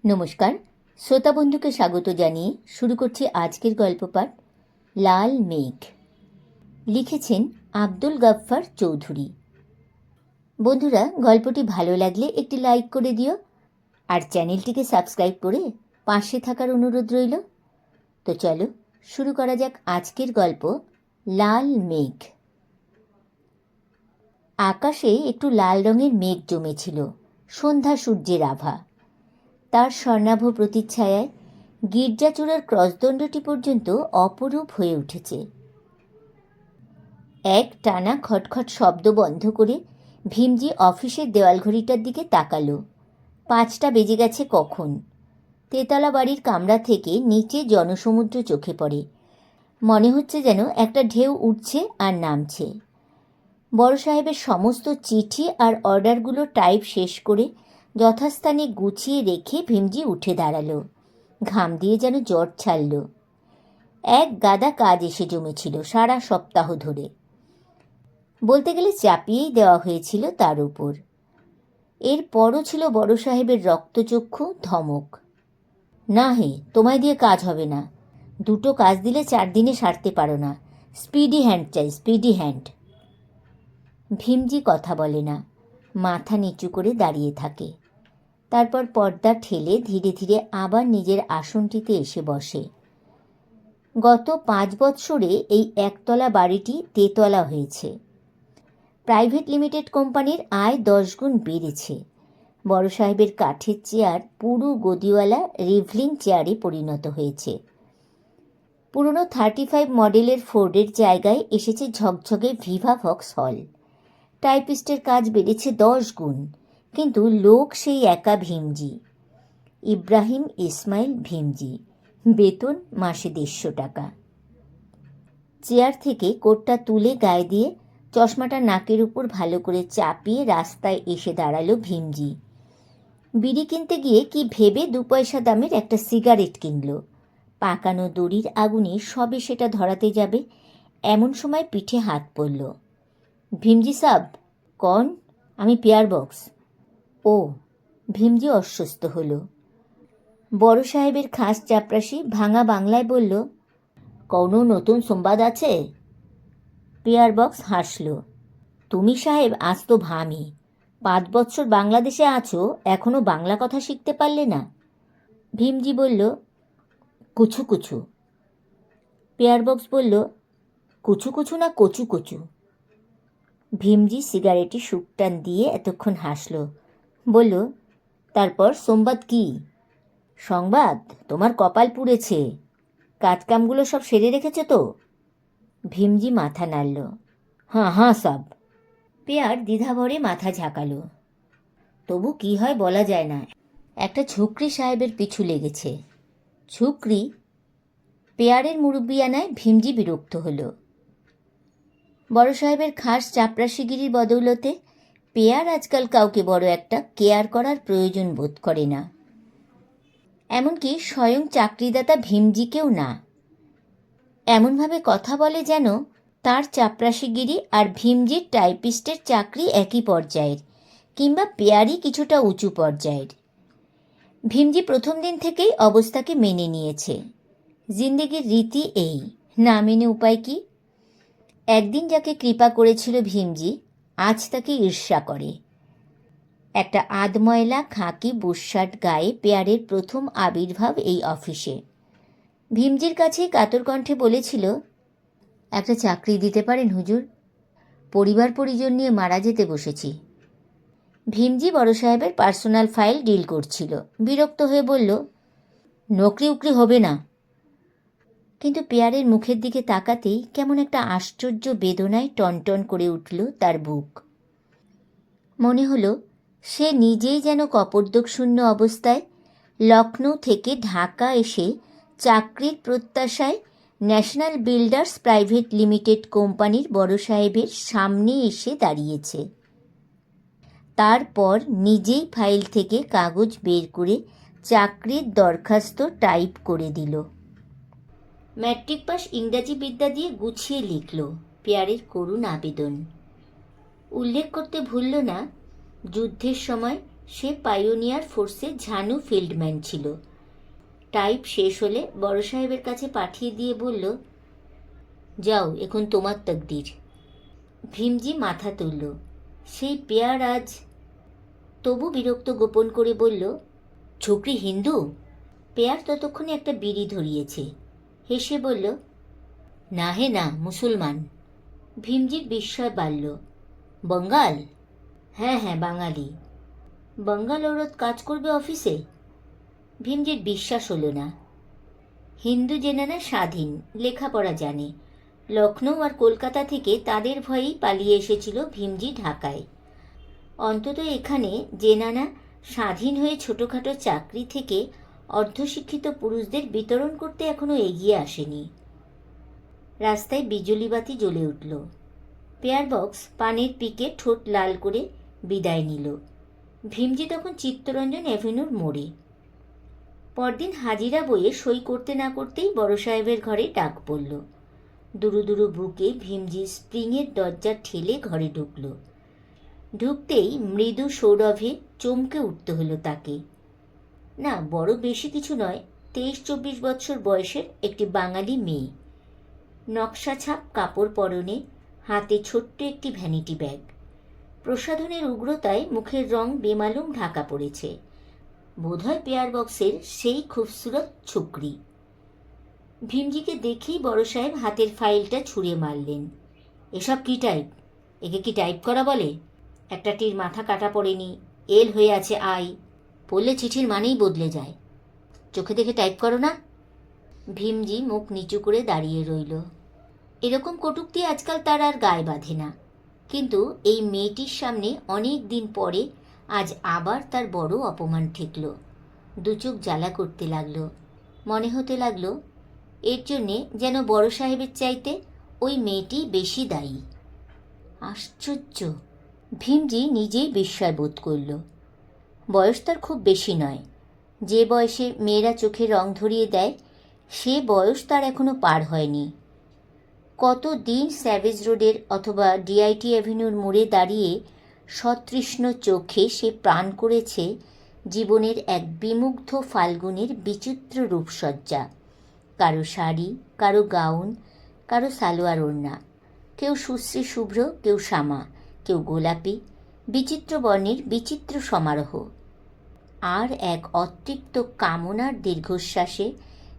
নমস্কার, শ্রোতা বন্ধুকে স্বাগত জানিয়ে শুরু করছি আজকের গল্প পাঠ লাল মেঘ। লিখেছেন আব্দুল গাফফার চৌধুরী। বন্ধুরা, গল্পটি ভালো লাগলে একটি লাইক করে দিও আর চ্যানেলটিকে সাবস্ক্রাইব করে পাশে থাকার অনুরোধ রইল। তো চলো শুরু করা যাক আজকের গল্প লাল মেঘ। আকাশে একটু লাল রঙের মেঘ জমেছিল, সন্ধ্যা সূর্যের আভা। তার স্বর্ণাভ প্রতিচ্ছায়ায় গির্জাচূড়ার ক্রসদণ্ডটি পর্যন্ত অপরূপ হয়ে উঠেছে। এক টানা খটখট শব্দ বন্ধ করে ভীমজি অফিসের দেওয়াল ঘড়িটার দিকে তাকালো। 5টা বেজে গেছে কখন। তেতলা বাড়ির কামরা থেকে নিচে জনসমুদ্র চোখে পড়ে। মনে হচ্ছে যেন একটা ঢেউ উঠছে আর নামছে। বড় সাহেবের সমস্ত চিঠি আর অর্ডারগুলো টাইপ শেষ করে যথাস্থানে গুছিয়ে রেখে ভীমজি উঠে দাঁড়ালো। ঘাম দিয়ে যেন জ্বর ছাড়ল। এক গাদা কাজ এসে জমেছিল সারা সপ্তাহ ধরে। বলতে গেলে চাপিয়েই দেওয়া হয়েছিল তার উপর। এরপরও ছিল বড় সাহেবের রক্তচক্ষু ধমক। না হে, তোমায় দিয়ে কাজ হবে না। 2টো কাজ দিলে 4 দিনে সারতে পারো না। স্পিডি হ্যান্ড চাই, স্পিডি হ্যান্ড। ভীমজি কথা বলে না, মাথা নিচু করে দাঁড়িয়ে থাকে। তারপর পর্দা ঠেলে ধীরে ধীরে আবার নিজের আসনটিতে এসে বসে। গত 5 বৎসরে এই একতলা বাড়িটি তেতলা হয়েছে। প্রাইভেট লিমিটেড কোম্পানির আয় 10 গুণ বেড়েছে। বড় সাহেবের কাঠের চেয়ার পুরো গদিওয়ালা রিভলিং চেয়ারে পরিণত হয়েছে। পুরনো 35 মডেলের ফোর্ডের জায়গায় এসেছে ঝকঝকে ভিভা ভক্স হল। টাইপিস্টের কাজ বেড়েছে 10 গুণ, কিন্তু লোক সেই একা ভীমজি, ইব্রাহিম ইসমাইল ভীমজি। বেতন মাসে 150 টাকা। চেয়ার থেকে কোটটা তুলে গায়ে দিয়ে চশমাটা নাকের উপর ভালো করে চাপিয়ে রাস্তায় এসে দাঁড়ালো ভীমজি। বিড়ি কিনতে গিয়ে কি ভেবে 2 পয়সা দামের একটা সিগারেট কিনল। পাকানো দড়ির আগুনে সবে সেটা ধরাতে যাবে এমন সময় পিঠে হাত পড়ল। ভীমজি সাব, কন? আমি পেয়ার বক্স। ও। ভীমজি অস্বস্ত হলো। বড় সাহেবের খাস চাপরাশি ভাঙা বাংলায় বলল, কোনো নতুন সংবাদ আছে? পেয়ার বক্স হাসল। তুমি সাহেব আজ তো ভামি। 5 বৎসর বাংলাদেশে আছো, এখনো বাংলা কথা শিখতে পারলে না? ভীমজি বলল, কুছু কুছু। পেয়ার বক্স বলল, কুছু কুছু না কচু কচু। ভীমজি সিগারেটে শুকটান দিয়ে এতক্ষণ হাসল। বলল, তারপর সংবাদ কি? সংবাদ? তোমার কপাল পুড়েছে। কাজকামগুলো সব সেরে রেখেছে তো? ভীমজি মাথা নাড়ল। হ্যাঁ হ্যাঁ সব। পেয়ার দ্বিধাভরে মাথা ঝাঁকালো। তবু কি হয় বলা যায় না। একটা ঝুকরি সাহেবের পিছু লেগেছে। ঝুকরি? পেয়ারের মুরব্বিয়ানায় ভীমজি বিরক্ত হলো। বড় সাহেবের খাস চাপরাশিগিরির বদৌলতে পেয়ার আজকাল কাউকে বড় একটা কেয়ার করার প্রয়োজন বোধ করে না, এমনকি স্বয়ং চাকরিদাতা ভীমজিকেও না। এমনভাবে কথা বলে যেন তার চাপরাশিগিরি আর ভীমজির টাইপিস্টের চাকরি একই পর্যায়ের, কিংবা পেয়ারই কিছুটা উঁচু পর্যায়ের। ভীমজি প্রথম দিন থেকেই অবস্থাকে মেনে নিয়েছে। জিন্দেগির রীতি এই, না মেনে উপায় কি? একদিন যাকে কৃপা করেছিল ভীমজি, আজ তাকে ঈর্ষা করে। একটা আধময়লা খাকি বুশশার্ট গায়ে পেয়ারের প্রথম আবির্ভাব এই অফিসে। ভীমজির কাছে কাতর কণ্ঠে বলেছিল, একটা চাকরি দিতে পারেন হুজুর? পরিবার পরিজন নিয়ে মারা যেতে বসেছি। ভীমজি বড় সাহেবের পার্সোনাল ফাইল ডিল করছিল। বিরক্ত হয়ে বলল, নকরি উকরি হবে না। কিন্তু পেয়ারের মুখের দিকে তাকাতেই কেমন একটা আশ্চর্য বেদনায় টনটন করে উঠল তার বুক। মনে হলো সে নিজেই যেন কপর্দকশূন্য অবস্থায় লখনৌ থেকে ঢাকা এসে চাকরির প্রত্যাশায় ন্যাশনাল বিল্ডার্স প্রাইভেট লিমিটেড কোম্পানির বড় সাহেবের সামনে এসে দাঁড়িয়েছে। তারপর নিজেই ফাইল থেকে কাগজ বের করে চাকরির দরখাস্ত টাইপ করে দিল। ম্যাট্রিক পাস ইংরাজি বিদ্যা দিয়ে গুছিয়ে লিখল পেয়ারের করুণ আবেদন। উল্লেখ করতে ভুলল না, যুদ্ধের সময় সে পাইওনিয়ার ফোর্সে ঝানু ফিল্ডম্যান ছিল। টাইপ শেষ হলে বড় সাহেবের কাছে পাঠিয়ে দিয়ে বলল, যাও, এখন তোমার তকদির। ভীমজি মাথা তুলল। সেই পেয়ার আজ। তবু বিরক্ত গোপন করে বলল, ছোকরি হিন্দু? পেয়ার ততক্ষণে একটা বিড়ি ধরিয়েছে। হেসে বলল, না হে না, মুসলমান। ভীমজির বিস্ময় বাড়ল। বঙ্গাল? হ্যাঁ হ্যাঁ, বাঙালি। বঙ্গাল ওরত কাজ করবে অফিসে? ভীমজির বিশ্বাস হলো না। হিন্দু জেনারা স্বাধীন, লেখাপড়া জানে। লখনৌ আর কলকাতা থেকে তাদের ভয়েই পালিয়ে এসেছিল ভীমজি ঢাকায়। অন্তত এখানে জেনানা স্বাধীন হয়ে ছোটোখাটো চাকরি থেকে অর্ধশিক্ষিত পুরুষদের বিতরণ করতে এখনও এগিয়ে আসেনি। রাস্তায় বিজুলিবাতি জ্বলে উঠল। পেয়ার বক্স পানের পিকে ঠোঁট লাল করে বিদায় নিল। ভীমজি তখন চিত্তরঞ্জন অ্যাভিনিউর মোড়ে। পরদিন হাজিরা বইয়ে সই করতে না করতেই বড় সাহেবের ঘরে ডাক পড়ল। দুরু দুরু বুকে ভীমজি স্প্রিংয়ের দরজা ঠেলে ঘরে ঢুকল। ঢুকতেই মৃদু সৌরভে চমকে উঠতে হলো তাকে। না, বড় বেশি কিছু নয়, 23-24 বৎসর বয়সের একটি বাঙালি মেয়ে। নকশাছাপ কাপড় পরনে, হাতে ছোট্ট একটি ভ্যানিটি ব্যাগ। প্রসাধনের উগ্রতায় মুখের রং বেমালুম ঢাকা পড়েছে। বোধহয় পেয়ার বক্সের সেই খুবসুরত ছোকরি। ভীমজিকে দেখেই বড় সাহেব হাতের ফাইলটা ছুঁড়ে মারলেন। এসব কি টাইপ? একে কি টাইপ করা বলে? একটাটির মাথা কাটা পড়েনি, এল হয়ে আছে আই, পড়লে চিঠির মানেই বদলে যায়। চোখে দেখে টাইপ করো না? ভীমজি মুখ নিচু করে দাঁড়িয়ে রইল। এরকম কটূক্তি আজকাল তার আর গায়ে বাঁধে না, কিন্তু এই মেয়েটির সামনে অনেক দিন পরে আজ আবার তার বড় অপমান ঠেকল। দুচোখ জ্বালা করতে লাগলো। মনে হতে লাগলো এর জন্যে যেন বড় সাহেবের চাইতে ওই মেয়েটি বেশি দায়ী। আশ্চর্য! ভীমজি নিজেই বিস্ময় বোধ করল। বয়স তার খুব বেশি নয়। যে বয়সে মেয়েরা চোখে রং ধরিয়ে দেয় সে বয়স তার এখনো পার হয়নি। কতদিন স্যাভেজ রোডের অথবা ডিআইটি অ্যাভিনিউর মোড়ে দাঁড়িয়ে সতৃষ্ণ চোখে সে প্রাণ করেছে জীবনের এক বিমুগ্ধ ফাল্গুনের বিচিত্র রূপসজ্জা। কারো শাড়ি, কারো গাউন, কারো সালোয়ার ওড়না, কেউ সুশ্রী শুভ্র, কেউ শ্যামা, কেউ গোলাপি, বিচিত্র বর্ণের বিচিত্র সমারোহ। আর এক অতৃপ্ত কামনার দীর্ঘশ্বাসে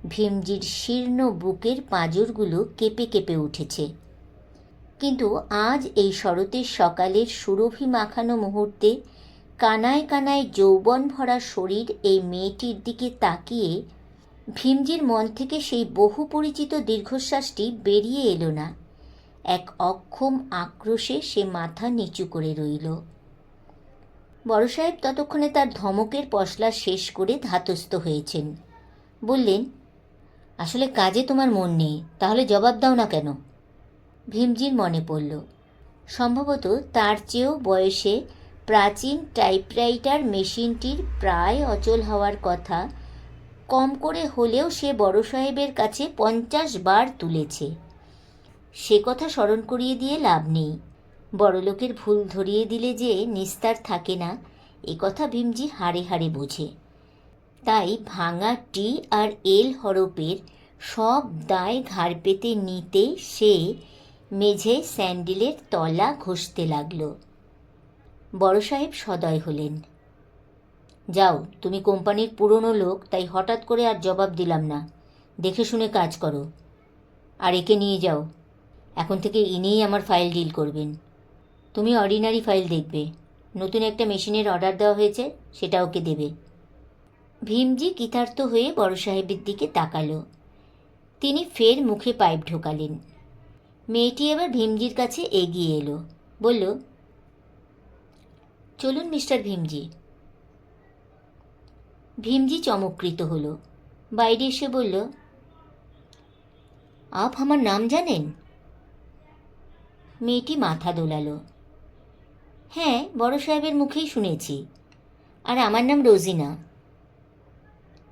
ভীমজির শীর্ণ বুকের পাঁজরগুলো কেঁপে কেঁপে উঠেছে। কিন্তু আজ এই শরতের সকালের সুরভি মাখানো মুহূর্তে কানায় কানায় যৌবন ভরা শরীর এই মেয়েটির দিকে তাকিয়ে ভীমজির মন থেকে সেই বহু পরিচিত দীর্ঘশ্বাসটি বেরিয়ে এলো না। এক অক্ষম আক্রোশে সে মাথা নিচু করে রইল। বড় সাহেব ততক্ষণে তার ধমকের পশলা শেষ করে ধাতস্থ হয়েছেন। বললেন, আসলে কাজে তোমার মন নেই, তাহলে জবাব দাও না কেন? ভীমজির মনে পড়ল, সম্ভবত তার চেয়েও বয়সে প্রাচীন টাইপরাইটার মেশিনটির প্রায় অচল হওয়ার কথা কম করে হলেও সে বড় সাহেবের কাছে 50 বার তুলেছে। সে কথা স্মরণ করিয়ে দিয়ে লাভ নেই। বড়লোকের ভুল ধরিয়ে দিলে যে নিস্তার থাকে না, এ কথা ভীমজি হাড়ে হাড়ে বোঝে। তাই ভাঙা টি আর এল হরপের সব দায় ঘাড় পেতে নিতে সে মেঝে স্যান্ডেলের তলা ঘষতে লাগল। বড় সাহেব সদয় হলেন। যাও, তুমি কোম্পানির পুরনো লোক, তাই হঠাৎ করে আর জবাব দিলাম না। দেখে শুনে কাজ করো। আর একে নিয়ে যাও, এখন থেকে ইনিই আমার ফাইল ডিল করবেন। তুমি অর্ডিনারি ফাইল দেখবে, নতুন একটা মেশিনের অর্ডার দেওয়া হয়েছে, সেটা ওকে দেবে। ভীমজি কৃতার্থ হয়ে বড় সাহেবের দিকে তাকালো। তিনি ফের মুখে পাইপ ঢোকালেন। মেয়েটি এবার ভীমজির কাছে এগিয়ে এলো, বলল, চলুন মিস্টার ভীমজি। ভীমজি চমৎকৃত হলো। বাইরে এসে বলল, আপ আমার নাম জানেন? মেয়েটি মাথা দোলালো। হ্যাঁ, বড় সাহেবের মুখেই শুনেছি। আর আমার নাম রোজিনা।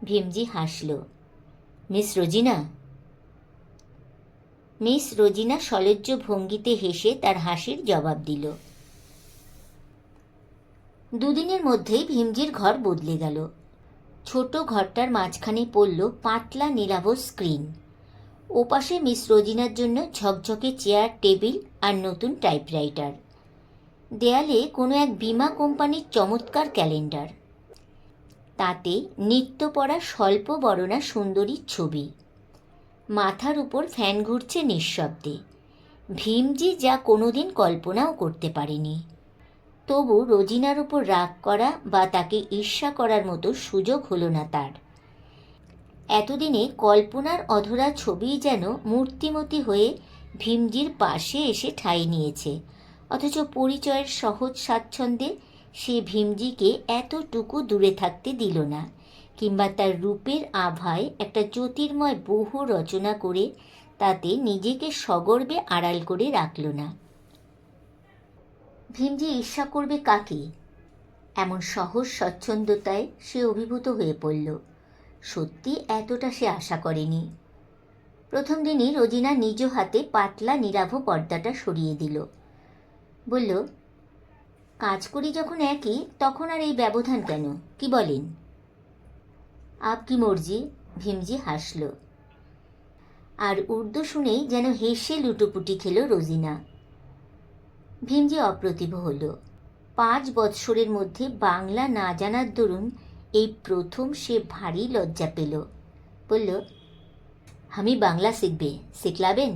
ভীমজি হাসল। মিস রোজিনা? মিস রোজিনা সলজ্জ ভঙ্গিতে হেসে তার হাসির জবাব দিল। দুদিনের মধ্যেই ভীমজির ঘর বদলে গেল। ছোট ঘরটার মাঝখানে পড়ল পাতলা নীলাভ স্ক্রিন, ওপাশে মিস রোজিনার জন্য ঝকঝকে চেয়ার টেবিল আর নতুন টাইপরাইটার। দেয়ালে কোনো এক বীমা কোম্পানির চমৎকার ক্যালেন্ডার, তাতে নিত্য পড়া স্বল্প বর্ণা সুন্দরীর ছবি। মাথার উপর ফ্যান ঘুরছে নিঃশব্দে। ভীমজি যা কোনোদিন কল্পনাও করতে পারেনি। তবু রোজিনার উপর রাগ করা বা তাকে ঈর্ষা করার মতো সুযোগ হলো না তার। এতদিনে কল্পনার অধরা ছবি যেন মূর্তিমতী হয়ে ভীমজির পাশে এসে ঠাঁই নিয়েছে, অথচ পরিচয়ের সহজ স্বাচ্ছন্দ্যে সে ভীমজিকে এতটুকু দূরে থাকতে দিল না, কিংবা তার রূপের আভায় একটা জ্যোতির্ময় বহু রচনা করে তাতে নিজেকে সগর্বে আড়াল করে রাখল না। ভীমজি ঈর্ষা করবে কাকে? এমন সহজ স্বচ্ছন্দতায় সে অভিভূত হয়ে পড়ল। সত্যি এতটা সে আশা করেনি। প্রথম দিনই রোজিনা নিজ হাতে পাতলা নীলাভ পর্দাটা সরিয়ে দিল। বলল, কাজ করি যখন একই, তখন আর এই ব্যবধান কেন, কি বলেন? আপ কি মর্জি। ভীমজি হাসল। আর উর্দু শুনেই যেন হেসে লুটোপুটি খেল রোজিনা। ভীমজি অপ্রতিভ হল। 5 বৎসরের মধ্যে বাংলা না জানার দরুন এই প্রথম সে ভারী লজ্জা পেল। বলল, আমি বাংলা শিখবে, শিখলাবেন?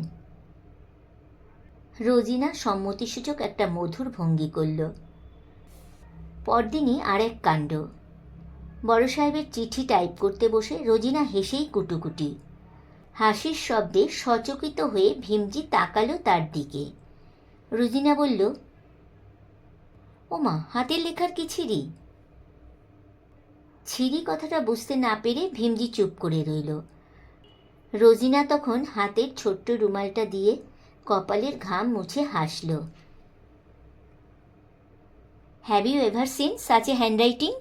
রোজিনা সম্মতিসূচক একটা মধুর ভঙ্গি করল। পরদিনই আর এক কাণ্ড। বড় সাহেবের চিঠি টাইপ করতে বসে রোজিনা হেসেই কুটুকুটি। হাসির শব্দে সচকিত হয়ে ভীমজি তাকালো তার দিকে। রোজিনা বলল, ওমা, হাতের লেখার কি ছিরি? ছিরি কথাটা বুঝতে না পেরে ভীমজি চুপ করে রইল। রোজিনা তখন হাতের ছোট্ট রুমালটা দিয়ে কপালের ঘাম মুছে হাসল। Have you ever seen such a handwriting?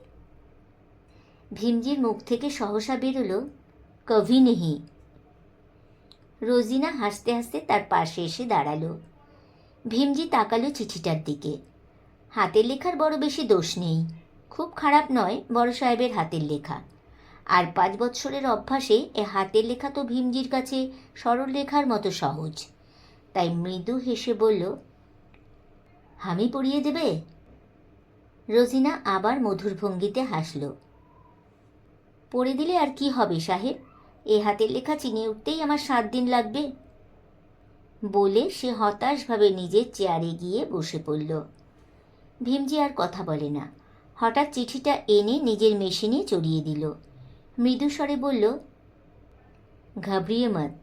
ভীমজির মুখ থেকে সহসা বেরোল, কভি নেহি। রোজিনা হাসতে হাসতে তার পাশে এসে দাঁড়ালো। ভীমজি তাকালো চিঠিটার দিকে। হাতের লেখার বড় বেশি দোষ নেই, খুব খারাপ নয় বড় সাহেবের হাতের লেখা। আর 5 বৎসরের অভ্যাসে এ হাতের লেখা তো ভীমজির কাছে সরল লেখার মতো সহজ। তাই মৃদু হেসে বলল, আমি পড়িয়ে দেবে? রোজিনা আবার মধুর ভঙ্গিতে হাসল। পড়ে দিলে আর কি হবে সাহেব, এ হাতের লেখা চিনিয়ে উঠতেই আমার 7 দিন লাগবে। বলে সে হতাশভাবে নিজের চেয়ারে গিয়ে বসে পড়ল। ভীমজি আর কথা বলে না। হঠাৎ চিঠিটা এনে নিজের মেশিনে চড়িয়ে দিল। মৃদু স্বরে বলল, ঘাবড়িয়ে মত,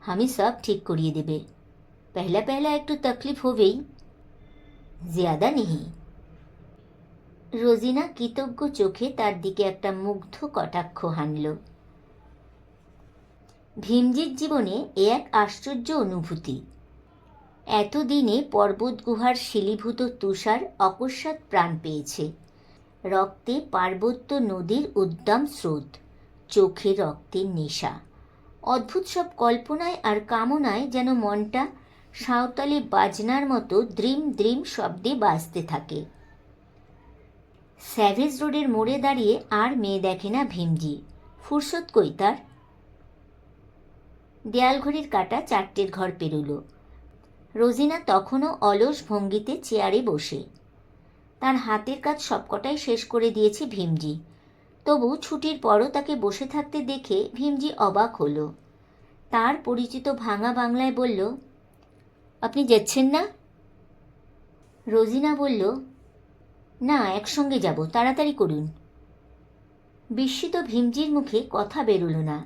আমি সব ঠিক করিয়ে দেবে। পহলা পহলা একটু তকলিফ হবেই, জ্যাদা নেই। রোজিনা কৃতজ্ঞ চোখে তার দিকে একটা মুগ্ধ কটাক্ষ হানল। ভীমজির জীবনে এ এক আশ্চর্য অনুভূতি। এতদিনে পর্বত গুহার শিলীভূত তুষার অকস্মাৎ প্রাণ পেয়েছে। রক্তে পার্বত্য নদীর উদ্দাম স্রোত, চোখে রক্তের নেশা। অদ্ভুত সব কল্পনায় আর কামনায় যেন মনটা সাঁওতালি বাজনার মতো দ্রিম দ্রিম শব্দে বাজতে থাকে। স্যাভেজ রোডের মোড়ে দাঁড়িয়ে আর মেয়ে দেখে না ভীমজি। ফুরসত কই তার? দেয়াল ঘড়ির কাঁটা 4টের ঘর পেরোল। রোজিনা তখনও অলস ভঙ্গিতে চেয়ারে বসে। তার হাতের কাজ সবকটাই শেষ করে দিয়েছে ভীমজি। তবু ছুটির পরও তাকে বসে থাকতে দেখে ভীমজি অবাক হল। তার পরিচিত ভাঙা বাংলায় বলল, আপনি যাচ্ছেন না? রোজিনা বলল, না, একসঙ্গে যাব, তাড়াতাড়ি করুন। বিস্মিত ভীমজির মুখে কথা বেরোল না।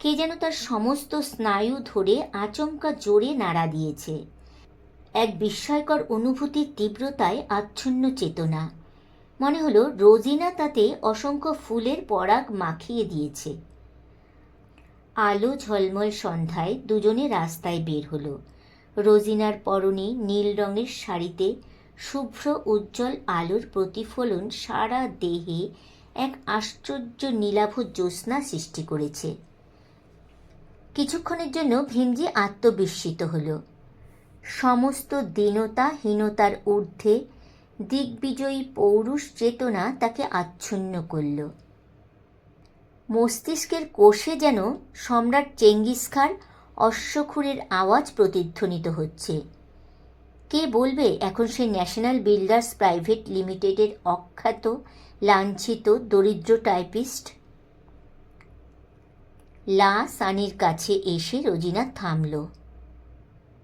কে যেন তার সমস্ত স্নায়ু ধরে আচমকা জোরে নাড়া দিয়েছে। এক বিস্ময়কর অনুভূতির তীব্রতায় আচ্ছন্ন চেতনা। মনে হলো রোজিনা তাতে অসংখ্য ফুলের পরাগ মাখিয়ে দিয়েছে। আলো ঝলমল সন্ধ্যায় দুজনে রাস্তায় বের হলো। রোজিনার পরনে নীল রঙের শাড়িতে শুভ্র উজ্জ্বল আলোর প্রতিফলন সারা দেহে এক আশ্চর্য নীলাভ জ্যোৎস্না সৃষ্টি করেছে। কিছুক্ষণের জন্য ভীমজি আত্মবিস্মিত হল। সমস্ত দীনতা হীনতার ঊর্ধ্বে দিগ্বিজয়ী পৌরুষ চেতনা তাকে আচ্ছন্ন করল। মস্তিষ্কের কোষে যেন সম্রাট চেঙ্গিস খাঁর অশ্বক্ষুরের আওয়াজ প্রতিধ্বনিত হচ্ছে। কে বলবে এখন সে ন্যাশনাল বিল্ডার্স প্রাইভেট লিমিটেডের অখ্যাত, লাঞ্ছিত, দরিদ্র টাইপিস্ট? লা সানির কাছে এসে রোজিনা থামল।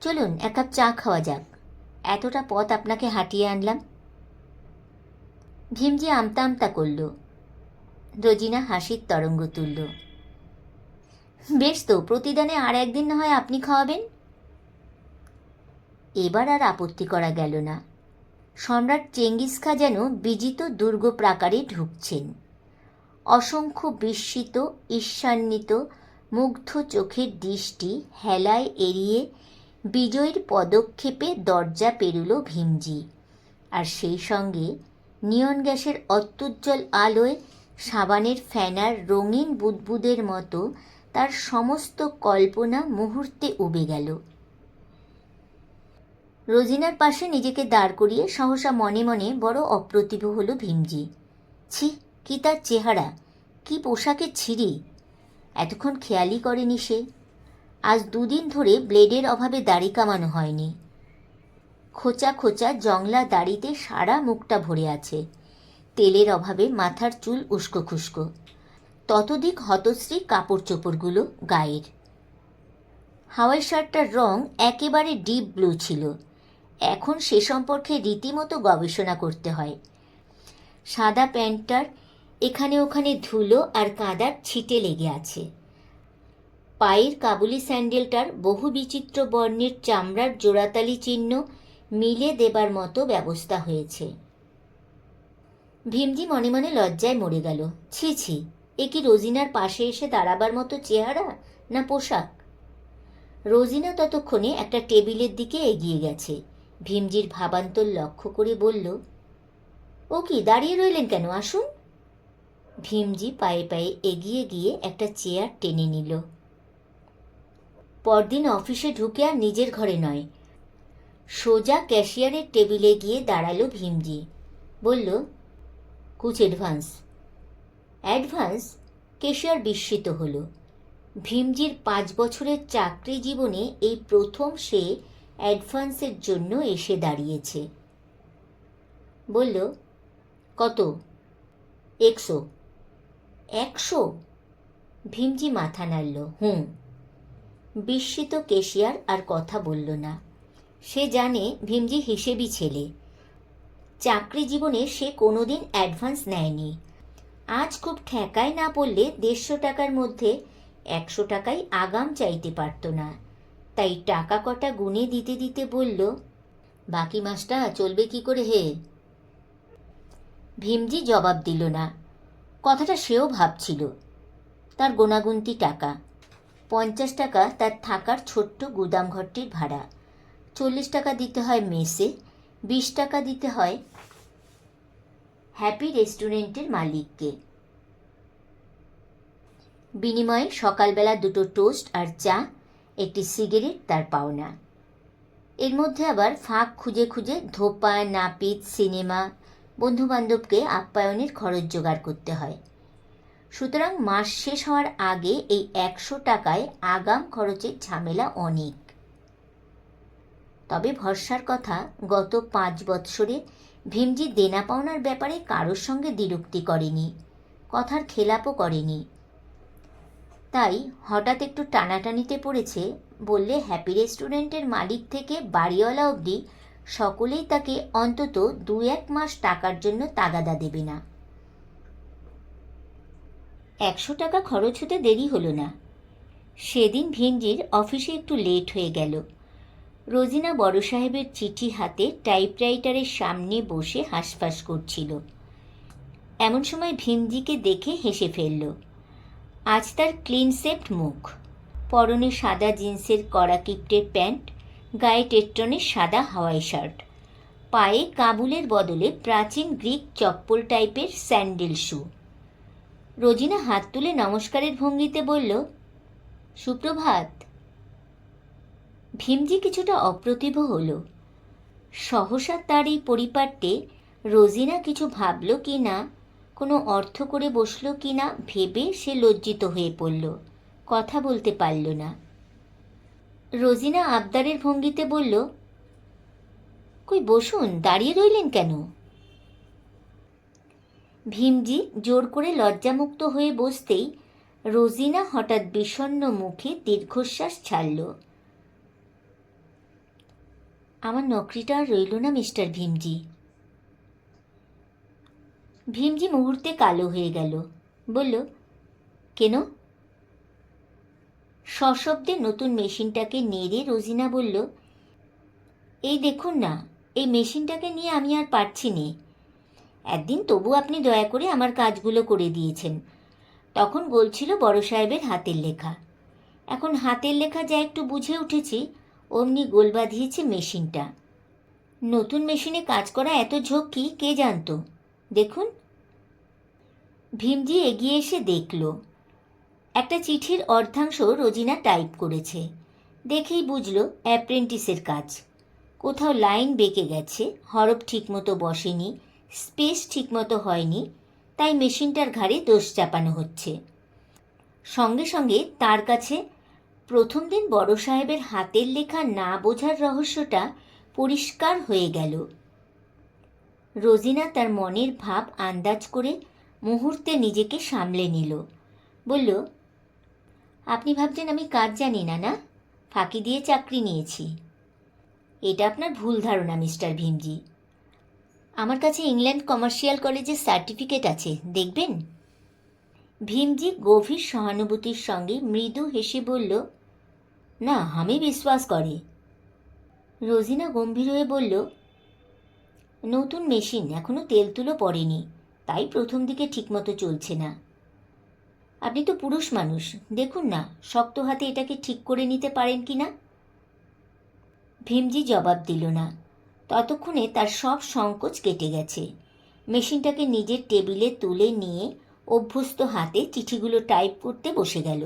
চলুন এক কাপ চা খাওয়া যাক, এতটা পথ আপনাকে হাঁটিয়ে আনলাম। ভীমজি আমতা আমতা করল। রোজিনা হাসির তরঙ্গ তুলল। বেশ তো, প্রতিদানে আর একদিন না হয় আপনি খাওয়াবেন। এবার আর আপত্তি করা গেল না। সম্রাট চেঙ্গিস খাঁ যেন বিজিত দুর্গ প্রাকারে ঢুকছেন। অসংখ্য বিস্মিত, ঈর্ষান্বিত, মুগ্ধ চোখের দৃষ্টি হেলায় এড়িয়ে বিজয়ীর পদক্ষেপে দরজা পেরুল ভীমজি। আর সেই সঙ্গে নিয়ন গ্যাসের অত্যুজ্জ্বল আলোয় সাবানের ফেনার রঙিন বুদবুদের মতো তার সমস্ত কল্পনা মুহূর্তে উবে গেল। রোজিনার পাশে নিজেকে দাঁড় করিয়ে সহসা মনে মনে বড় অপ্রতিভ হল ভীমজি। ছি, কি তার চেহারা, কি পোশাকের ছিঁড়ি! এতক্ষণ খেয়ালই করেনি সে। আজ দুদিন ধরে ব্লেডের অভাবে দাড়ি কামানো হয়নি। খোঁচা খোঁচা জংলা দাড়িতে সারা মুখটা ভরে আছে। তেলের অভাবে মাথার চুল উস্কো খুস্কো। ততোধিক হতশ্রী কাপড় চোপড়গুলো গায়ের। হাওয়াই শার্টটার রং একেবারে ডিপ ব্লু ছিল। এখন সে সম্পর্কে রীতিমতো গবেষণা করতে হয়। সাদা প্যান্টটার এখানে ওখানে ধুলো আর কাদার ছিটে লেগে আছে। পায়ের কাবুলি স্যান্ডেলটার বহু বিচিত্র বর্ণের চামড়ার জোড়াতালি চিহ্ন মিলে দেবার মতো ব্যবস্থা হয়েছে। ভীমজি মনে মনে লজ্জায় মরে গেল। ছি ছি, এ কি রোজিনার পাশে এসে দাঁড়াবার মতো চেহারা না পোশাক! রোজিনা ততক্ষণে একটা টেবিলের দিকে এগিয়ে গেছে। ভীমজির ভাবান্তর লক্ষ্য করে বলল, ও কি দাঁড়িয়ে রইলেন কেন, আসুন। ভীমজি পায়ে পায়ে এগিয়ে গিয়ে একটা চেয়ার টেনে নিল। পরদিন অফিসে ঢুকে আর নিজের ঘরে নয়, সোজা ক্যাশিয়ারের টেবিলে গিয়ে দাঁড়ালো ভীমজি। বলল, কুছ অ্যাডভান্স। অ্যাডভান্স? ক্যাশিয়ার বিস্মিত হল। ভীমজির 5 বছরের চাকরি জীবনে এই প্রথম সে অ্যাডভান্সের জন্য এসে দাঁড়িয়েছে। বলল, কত? 100। 100? ভীমজি মাথা নাড়ল। বিস্মিত ক্যাশিয়ার আর কথা বলল না। সে জানে ভীমজি হিসেবি ছেলে। চাকরি জীবনে সে কোনোদিন অ্যাডভান্স নেয়নি। আজ খুব ঠেকায় না পড়লে 150 টাকার মধ্যে 100 টাকাই আগাম চাইতে পারত না। তাই টাকা কটা গুনে দিতে দিতে বলল, বাকি মাসটা চলবে কি করে হে? ভীমজি জবাব দিল না। কথাটা সেও ভাবছিল। তার গোনাগুনতি টাকা। 50 টাকা তার থাকার ছোট্ট গুদামঘরটির ভাড়া, 40 টাকা দিতে হয় মেসে, 20 টাকা দিতে হয় হ্যাপি রেস্টুরেন্টের মালিককে। বিনিময়ে সকালবেলা 2টো টোস্ট আর চা, একটি সিগারেট তার পাওনা। এর মধ্যে আবার ফাঁক খুঁজে খুঁজে ধোপা, নাপিত, সিনেমা, বন্ধুবান্ধবকে আপ্যায়নের খরচ জোগাড় করতে হয়। সুতরাং মাস শেষ হওয়ার আগে এই 100 টাকায় আগাম খরচের ঝামেলা অনেক। তবে ভরসার কথা, গত 5 বৎসরে ভীমজি দেনা পাওনার ব্যাপারে কারোর সঙ্গে দ্বিরুক্তি করেনি, কথার খেলাপও করেনি। তাই হঠাৎ একটু টানাটানিতে পড়েছে বললে হ্যাপি রেস্টুরেন্টের মালিক থেকে বাড়িওয়ালা অবধি সকলেই তাকে অন্তত 2-1 মাস টাকার জন্য তাগাদা দেবে না। 100 টাকা খরচ হতে দেরি হলো না। সেদিন ভীমজির অফিসে একটু লেট হয়ে গেল। রোজিনা বড় সাহেবের চিঠি হাতে টাইপরাইটারের সামনে বসে হাঁসফাঁস করছিল। এমন সময় ভীমজিকে দেখে হেসে ফেলল। আজ তার ক্লিন শেভড মুখ, পরনে সাদা জিন্সের কড়া কিপ্টের প্যান্ট, গায়ে টেট্রনের সাদা হাওয়াই শার্ট, পায়ে কাবুলের বদলে প্রাচীন গ্রিক চপ্পল টাইপের স্যান্ডেল শু। রোজিনা হাত তুলে নমস্কারের ভঙ্গিতে বলল, সুপ্রভাত। ভীমজি কিছুটা অপ্রতিভ হল। সহসা তার এই পরিপাট্যে রোজিনা কিছু ভাবল কি না, কোনো অর্থ করে বসল কি না ভেবে সে লজ্জিত হয়ে পড়ল, কথা বলতে পারল না। রোজিনা আবদারের ভঙ্গিতে বলল, কই বসুন, দাঁড়িয়ে রইলেন কেন? ভীমজি জোর করে লজ্জামুক্ত হয়ে বসতেই রোজিনা হঠাৎ বিষণ্ণ মুখে দীর্ঘশ্বাস ছাড়ল। আমার নকরিটা আর রইল না মিস্টার ভীমজি। ভীমজি মুহূর্তে কালো হয়ে গেল, বলল, কেন? সশব্দে নতুন মেশিনটাকে নেড়ে রোজিনা বলল, এই দেখুন না, এই মেশিনটাকে নিয়ে আমি আর পারছি নে। একদিন তবু আপনি দয়া করে আমার কাজগুলো করে দিয়েছেন, তখন বলছিল বড় সাহেবের হাতের লেখা। এখন হাতের লেখা যা একটু বুঝে উঠেছি, অমনি গোল বাঁধিয়েছে মেশিনটা। নতুন মেশিনে কাজ করা এত ঝক্কি কে জানতো? দেখুন। ভীমজি এগিয়ে এসে দেখল একটা চিঠির অর্ধাংশ রোজিনা টাইপ করেছে। দেখেই বুঝল অ্যাপ্রেন্টিসের কাজ। কোথাও লাইন বেঁকে গেছে, হরফ ঠিকমতো বসেনি, স্পেস ঠিকমতো হয়নি, তাই মেশিনটার ঘাড়ে দোষ চাপানো হচ্ছে। সঙ্গে সঙ্গে তার কাছে প্রথম দিন বড় সাহেবের হাতের লেখা না বোঝার রহস্যটা পরিষ্কার হয়ে গেল। রোজিনা তার মনের ভাব আন্দাজ করে মুহূর্তে নিজেকে সামলে নিল। বলল, আপনি ভাবছেন আমি কাজ জানি না, না? ফাঁকি দিয়ে চাকরি নিয়েছি। এটা আপনার ভুল ধারণা মিস্টার ভীমজি। আমার কাছে ইংল্যান্ড কমার্শিয়াল কলেজের সার্টিফিকেট আছে, দেখবেন? ভীমজি গভীর সহানুভূতির সঙ্গে মৃদু হেসে বলল, না, আমি বিশ্বাস করি। রোজিনা গম্ভীর হয়ে বলল, নতুন মেশিন এখনো তেল তুলো পড়েনি, তাই প্রথম দিকে ঠিকমতো চলছে না। আপনি তো পুরুষ মানুষ, দেখুন না শক্ত হাতে এটাকে ঠিক করে নিতে পারেন কি না। ভীমজি জবাব দিল না। ততক্ষণে তার সব সংকোচ কেটে গেছে। মেশিনটাকে নিজের টেবিলে তুলে নিয়ে অভ্যস্ত হাতে চিঠিগুলো টাইপ করতে বসে গেল।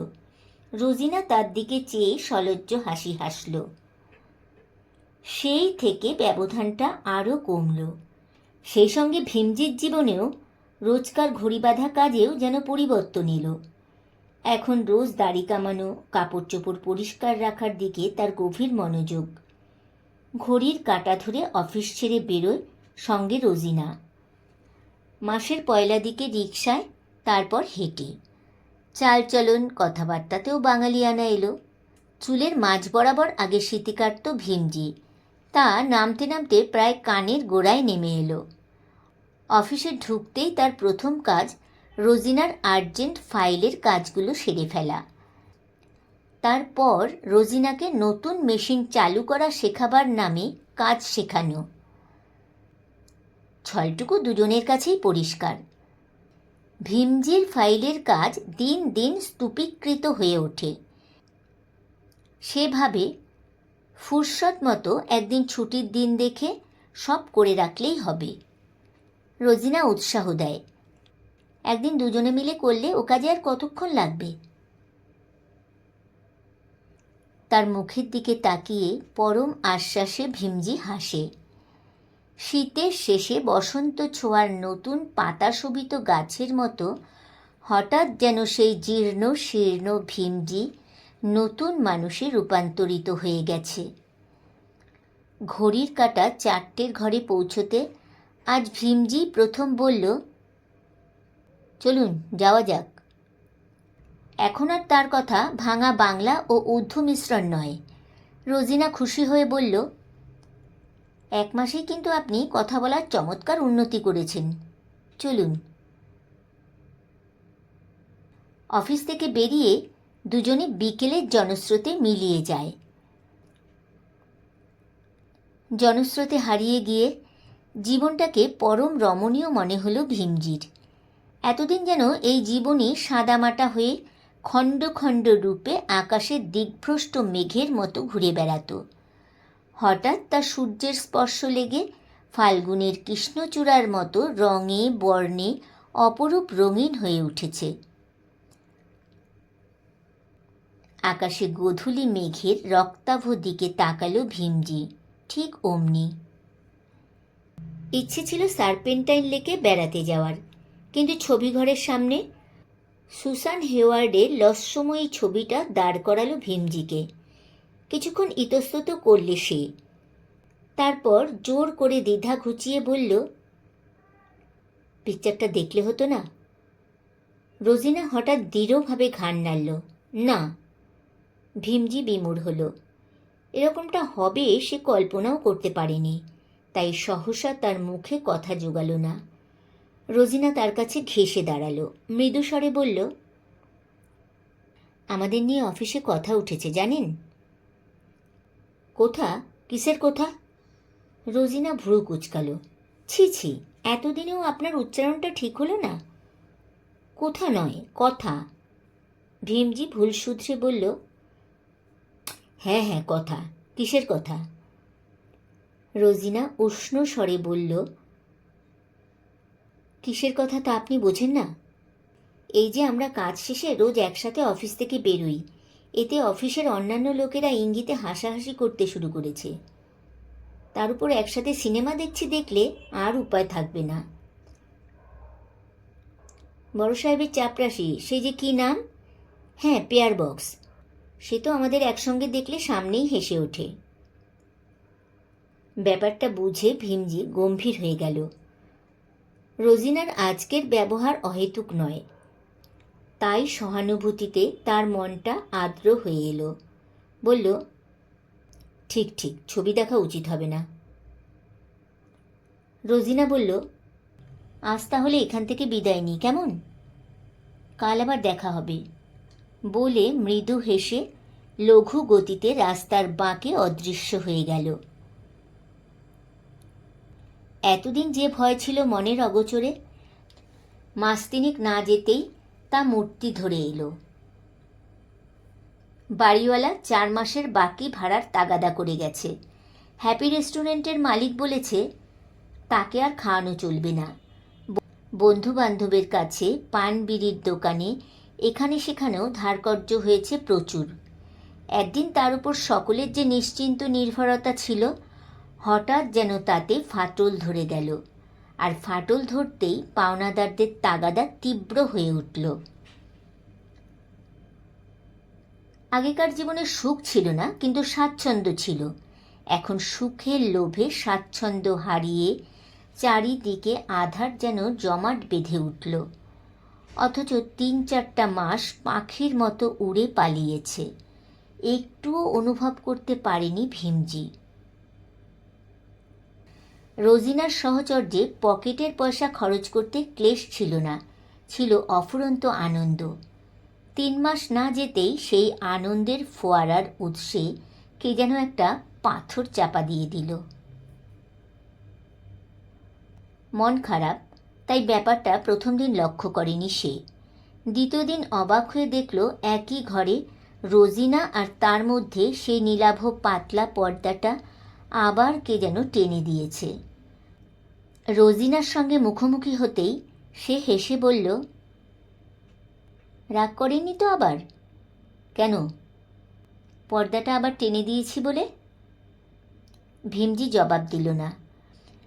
রোজিনা তার দিকে চেয়ে সলজ্জ হাসি হাসল। সেই থেকে ব্যবধানটা আরও কমল। সেই সঙ্গে ভীমজির জীবনেও রোজকার ঘড়ি বাঁধা কাজেও যেন পরিবর্তন এলো। এখন রোজ দাড়ি কামানো, কাপড় চোপড় পরিষ্কার রাখার দিকে তার গভীর মনোযোগ। ঘড়ির কাঁটা ধরে অফিস ছেড়ে বেরোয় সঙ্গে রোজিনা। মাসের পয়লা দিকে রিকশায়, তারপর হেঁটে। চালচলন কথাবার্তাতেও বাঙালিয়ানা এলো। চুলের মাঝ বরাবর আগে সিঁথি কাটত ভীমজি, তা নামতে নামতে প্রায় কানের গোড়ায় নেমে এলো। অফিসে ঢুকতেই তার প্রথম কাজ রোজিনার আর্জেন্ট ফাইলের কাজগুলো সেরে ফেলা। তারপর রোজিনাকে নতুন মেশিন চালু করা শেখাবার নামে কাজ শেখানো। ছলটুকু দুজনের কাছেই পরিষ্কার। ভীমজির ফাইলের কাজ দিন দিন স্তূপীকৃত হয়ে ওঠে। সেভাবে ফুরসত মতো একদিন ছুটির দিন দেখে সব করে রাখলেই হবে। রোজিনা উৎসাহ দেয়, একদিন দুজনে মিলে করলে ও কাজে আর কতক্ষণ লাগবে। তার মুখের দিকে তাকিয়ে পরম আশ্বাসে ভীমজি হাসে। শীতের শেষে বসন্ত ছোঁয়ার নতুন পাতা শোভিত গাছের মতো হঠাৎ যেন সেই জীর্ণ শীর্ণ ভীমজি নতুন মানুষে রূপান্তরিত হয়ে গেছে। ঘড়ির কাঁটা 4টের ঘরে পৌঁছতে আজ ভীমজি প্রথম বলল, চলুন যাওয়া যাক। এখন আর তার কথা ভাঙা বাংলা ও উর্দু মিশ্রণ নয়। রোজিনা খুশি হয়ে বলল, 1 মাসেই কিন্তু আপনি কথা বলার চমৎকার উন্নতি করেছেন, চলুন। অফিস থেকে বেরিয়ে দুজনে বিকেলের জনস্রোতে মিলিয়ে যায়। জনস্রোতে হারিয়ে গিয়ে জীবনটাকে পরম রমণীয় মনে হলো ভীমজির। এতদিন যেন এই জীবনই সাদামাটা হয়ে খণ্ড খণ্ড রূপে আকাশের দিগ্ভ্রষ্ট মেঘের মতো ঘুরে বেড়াত। হঠাৎ তার সূর্যের স্পর্শ লেগে ফাল্গুনের কৃষ্ণচূড়ার মতো রঙে বর্ণে অপরূপ রঙিন হয়ে উঠেছে। আকাশে গোধূলি মেঘের রক্তাভ দিকে তাকালো ভীমজি, ঠিক অমনি। ইচ্ছে ছিল সার্পেন্টাইন লেকে বেড়াতে যাওয়ার, কিন্তু ছবিঘরের সামনে সুসান হেওয়ার্ডের লস্যময়ী ছবিটা দাঁড় করালো ভীমজিকে। কিছুক্ষণ ইতস্তত করলে সে, তারপর জোর করে দ্বিধা ঘুচিয়ে বলল, পিকচারটা দেখলে হতো না? রোজিনা হঠাৎ দৃঢ়ভাবে ঘাড় নাড়ল। না। ভীমজি বিমূঢ় হলো। এরকমটা হবে সে কল্পনাও করতে পারেনি, তাই সহসা তার মুখে কথা জোগাল না। রোজিনা তার কাছে ঘেঁষে দাঁড়ালো, মৃদু স্বরে বলল, আমাদের নিয়ে অফিসে কথা উঠেছে জানেন? কোথা? কিসের কথা? রোজিনা ভ্রু কুঁচকালো। ছি ছি, এতদিনেও আপনার উচ্চারণটা ঠিক হলো না। কোথা নয়, কথা। ভীমজি ভুল শুধরে বলল, হ্যাঁ হ্যাঁ কথা। কিসের কথা? রোজিনা উষ্ণ স্বরে বলল, কিসের কথা তা আপনি বোঝেন না? এই যে আমরা কাজ শেষে রোজ একসাথে অফিস থেকে বেরোই, এতে অফিসের অন্যান্য লোকেরা ইঙ্গিতে হাসাহাসি করতে শুরু করেছে। তার উপর একসাথে সিনেমা দেখছি দেখলে আর উপায় থাকবে না। বড় সাহেবের চাপরাশি, সে যে কি নাম? হ্যাঁ, পেয়ার বক্স। সে তো আমাদের একসঙ্গে দেখলে সামনেই হেসে ওঠে। ব্যাপারটা বুঝে ভীমজি গম্ভীর হয়ে গেল। রোজিনার আজকের ব্যবহার অহেতুক নয়, তাই সহানুভূতিতে তার মনটা আর্দ্র হয়ে এলো। বলল, ঠিক ঠিক, ছবি দেখা উচিত হবে না। রোজিনা বলল, আজ তাহলে এখান থেকে বিদায় নিই, কেমন? কাল আবার দেখা হবে। বলে মৃদু হেসে লঘু গতিতে রাস্তার বাঁকে অদৃশ্য হয়ে গেল। এতদিন যে ভয় ছিল মনের অগোচরে, মাস তিনেক না যেতেই তা মূর্তি ধরে এলো। বাড়িওয়ালা 4 মাসের বাকি ভাড়ার তাগাদা করে গেছে। হ্যাপি রেস্টুরেন্টের মালিক বলেছে তাকে আর খাওয়ানো চলবে না। বন্ধু বান্ধবের কাছে, পান বিড়ির দোকানে, এখানে সেখানেও ধারকর্য হয়েছে প্রচুর। একদিন তার উপর সকলের যে নিশ্চিন্ত নির্ভরতা ছিল, হঠাৎ যেন তাতে ফাটল ধরে গেল, আর ফাটল ধরতেই পাওনাদারদের তাগাদা তীব্র হয়ে উঠল। আগেকার জীবনে সুখ ছিল না, কিন্তু স্বাচ্ছন্দ্য ছিল। এখন সুখের লোভে স্বাচ্ছন্দ্য হারিয়ে চারিদিকে আধার যেন জমাট বেঁধে উঠল। অথচ 3-4টা মাস পাখির মতো উড়ে পালিয়েছে, একটুও অনুভব করতে পারেনি ভীমজি। রোজিনার সহচর্যে পকেটের পয়সা খরচ করতে ক্লেশ ছিল না, ছিল অফুরন্ত আনন্দ। 3 মাস না যেতেই সেই আনন্দের ফোয়ারার উৎসে কে যেন একটা পাথর চাপা দিয়ে দিল। মন খারাপ, তাই ব্যাপারটা প্রথম দিন লক্ষ্য করেনি সে। দ্বিতীয় দিন অবাক হয়ে দেখল একই ঘরে রোজিনা আর তার মধ্যে সেই নীলাভ পাতলা পর্দাটা আবার কে যেন টেনে দিয়েছে। রোজিনার সঙ্গে মুখোমুখি হতেই সে হেসে বলল, রাগ করেনি তো আবার? কেন, পর্দাটা আবার টেনে দিয়েছি বলে? ভীমজি জবাব দিল না।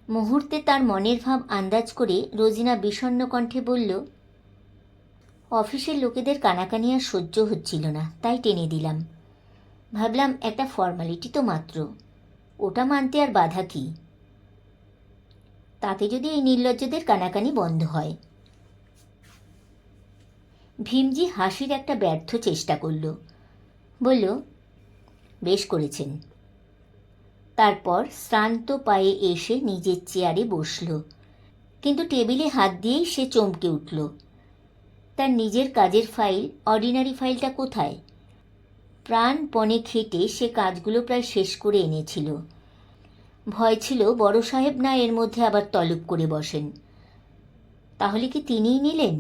মুহূর্তে তার মনের ভাব আন্দাজ করে রোজিনা বিষণ্ণ কণ্ঠে বলল, অফিসের লোকেদের কানাকানি আর সহ্য হচ্ছিল না, তাই টেনে দিলাম। ভাবলাম একটা ফর্মালিটি তো মাত্র, ওটা মানতে আর বাধা কি? তাতে যদি এই নির্লজ্জদের কানাকানি বন্ধ হয়। ভীমজি হাসির একটা ব্যর্থ চেষ্টা করল, বলল, বেশ করেছেন। তারপর শ্রান্ত পায়ে এসে নিজের চেয়ারে বসল, কিন্তু টেবিলে হাত দিয়েই সে চমকে উঠল। তার নিজের কাজের ফাইল, অর্ডিনারি ফাইলটা কোথায়? প্রাণপণে খেটে সে কাজগুলো প্রায় শেষ করে এনেছিল। ভয় ছিল বড় সাহেব না এর মধ্যে আবার তলব করে বসেন। তাহলে কি তিনিই নিলেন?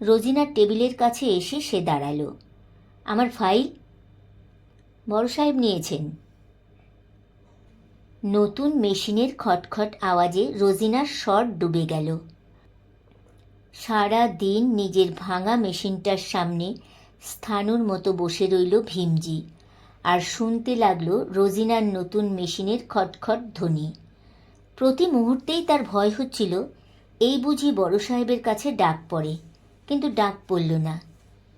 রোজিনার টেবিলের কাছে এসে সে দাঁড়ালো। আমার ফাইল? বড় সাহেব নিয়েছেন। নতুন মেশিনের খটখট আওয়াজে রোজিনার স্বর ডুবে গেল। সারা দিন নিজের ভাঙা মেশিনটার সামনে স্থানুর মতো বসে রইল ভীমজি, আর শুনতে লাগলো রোজিনার নতুন মেশিনের খটখট ধ্বনি। প্রতি মুহূর্তেই তার ভয় হচ্ছিল এই বুঝি বড় সাহেবের কাছে ডাক পড়ে, কিন্তু ডাক পড়ল না।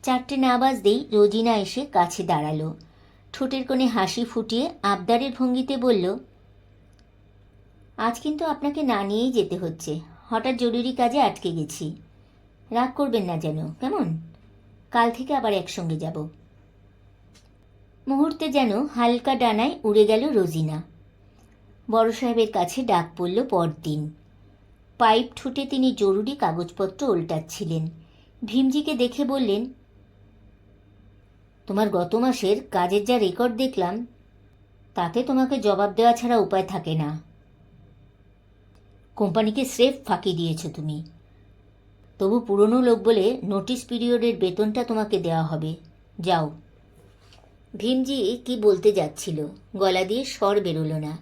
4টে না বাজতেই রোজিনা এসে কাছে দাঁড়ালো। ঠোঁটের কোণে হাসি ফুটিয়ে আবদারের ভঙ্গিতে বলল, আজ কিন্তু আপনাকে না নিয়েই যেতে হচ্ছে, হঠাৎ জরুরি কাজে আটকে গেছি। রাগ করবেন না যেন, কেমন? কাল থেকে আবার একসঙ্গে যাব। মুহূর্তে যেন হালকা ডানায় উড়ে গেল রোজিনা। বড় সাহেবের কাছে ডাক পড়ল পরদিন। পাইপ ঠুটে তিনি জরুরি কাগজপত্র ওল্টাচ্ছিলেন। ভীমজিকে দেখে বললেন, তোমার গত মাসের কাজের যা রেকর্ড দেখলাম, তাতে তোমাকে জবাব দেওয়া ছাড়া উপায় থাকে না। কোম্পানিকে স্রেফ ফাঁকি দিয়েছ তুমি। তবু পুরনো লোক বলে নোটিশ পিরিয়ডের বেতনটা তোমাকে দেওয়া হবে। যাও। ভীমজি কি বলতে যাচ্ছিল, গলা দিয়ে স্বর বেরোলো না।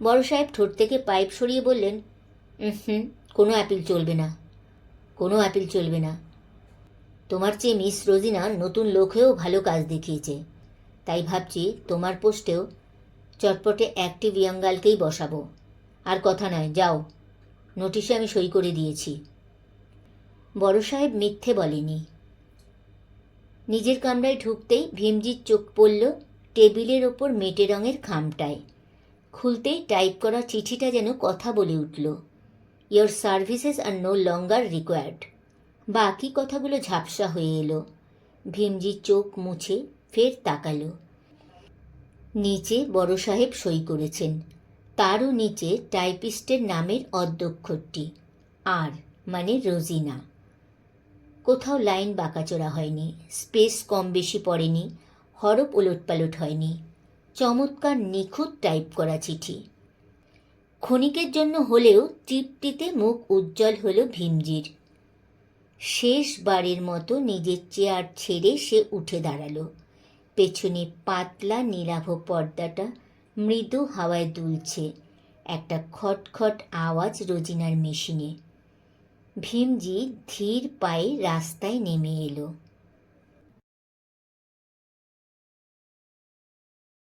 বড় সাহেব ঠোঁট থেকে পাইপ সরিয়ে বললেন, কোনো অ্যাপিল চলবে না, কোনো অ্যাপিল চলবে না। তোমার চেয়ে মিস রোজিনা নতুন লোকেও ভালো কাজ দেখিয়েছে, তাই ভাবছি তোমার পোস্টেও চটপটে অ্যাক্টিভ ইয়াং গার্লকেই বসাবো। আর কথা নয়, যাও, নোটিশে আমি সই করে দিয়েছি। বড় সাহেব মিথ্যে বলেনি। নিজের কামরায় ঢুকতেই ভীমজির চোখ পড়ল টেবিলের ওপর মেটে রঙের খামটায়। খুলতেই টাইপ করা চিঠিটা যেন কথা বলে উঠল, your services are no longer required. বাকি কথাগুলো ঝাপসা হয়ে এলো। ভীমজি চোখ মুছে ফের তাকালো। নিচে বড় সাহেব সই করেছেন, তারও নিচে টাইপিস্টের নামের অধ্যক্ষরটি, আর মানে রোজিনা। কোথাও লাইন বাঁকাচোরা হয়নি, স্পেস কম বেশি পড়েনি, হরফ ওলটপালট হয়নি। চমৎকার নিখুঁত টাইপ করা চিঠি। ক্ষণিকের জন্য হলেও তৃপ্তিতে মুখ উজ্জ্বল হলো ভীমজির। শেষবারের মতো নিজের চেয়ার ছেড়ে সে উঠে দাঁড়ালো। পেছনে পাতলা নীলাভ পর্দাটা মৃদু হাওয়ায় দুলছে। একটা খটখট আওয়াজ রোজিনার মেশিনে। ভীমজি ধীর পায়ে রাস্তায় নেমে এলো।